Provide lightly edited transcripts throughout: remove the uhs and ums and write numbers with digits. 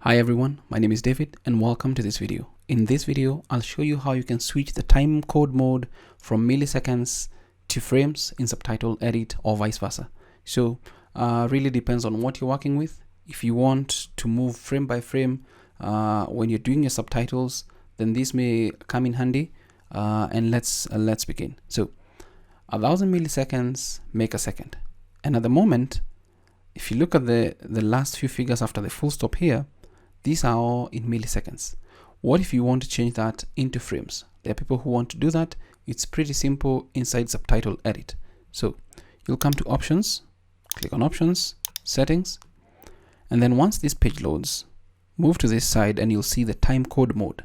Hi everyone, my name is David and welcome to this video. In this video, I'll show you how you can switch the time code mode from milliseconds to frames in Subtitle Edit or vice versa. So really depends on what you're working with. If you want to move frame by frame when you're doing your subtitles, then this may come in handy. And let's begin. So 1000 milliseconds make a second. And at the moment, if you look at the last few figures after the full stop here, these are all in milliseconds. What if you want to change that into frames? There are people who want to do that. It's pretty simple inside Subtitle Edit. So you'll come to Options, click on Options, Settings, and then once this page loads, move to this side and you'll see the time code mode: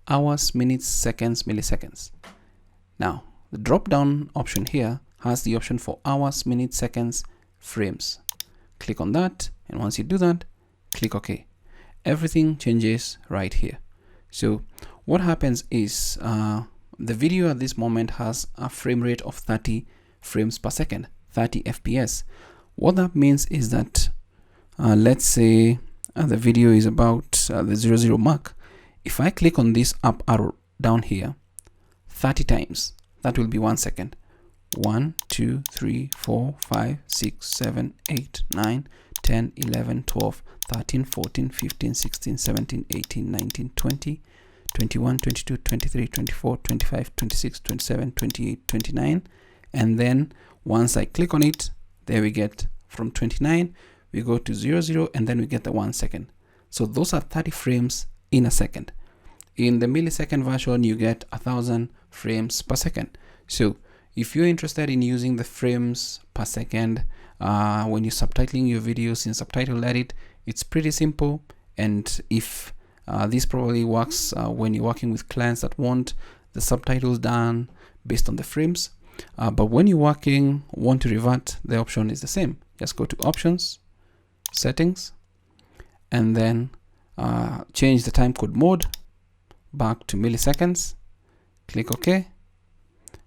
hours, minutes, seconds, milliseconds. Now, the drop-down option here has the option for hours, minutes, seconds, frames. Click on that, and once you do that, click OK. Everything changes right here. So what happens is the video at this moment has a frame rate of 30 frames per second, 30 FPS. What that means is that let's say the video is about the 00 mark. If I click on this up arrow down here 30 times, that will be 1 second. 1, 2, 3, 4, 5, 6, 7, 8, 9, 10, 11, 12, 13, 14, 15, 16, 17, 18, 19, 20, 21, 22, 23, 24, 25, 26, 27, 28, 29. And then once I click on it, there we get from 29, we go to 00, and then we get the 1 second. So those are 30 frames in a second. In the millisecond version, you get 1000 frames per second. So if you're interested in using the frames per second when you're subtitling your videos in Subtitle Edit, it's pretty simple. And if this probably works when you're working with clients that want the subtitles done based on the frames, but when you're want to revert, the option is the same. Just go to Options, Settings, and then change the time code mode back to milliseconds. Click OK.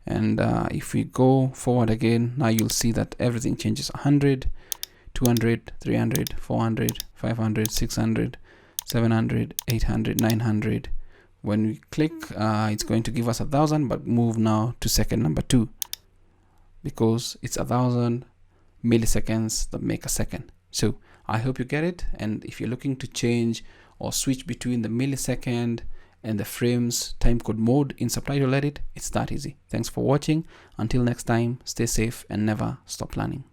And if we go forward again, now you'll see that everything changes: 100, 200, 300, 400, 500, 600, 700, 800, 900. When we click, it's going to give us 1000, but move now to second number 2 because it's 1000 milliseconds that make a second. So I hope you get it. And if you're looking to change or switch between the millisecond and the frames timecode mode in Subtitle Edit, it's that easy. Thanks for watching. Until next time, stay safe and never stop learning.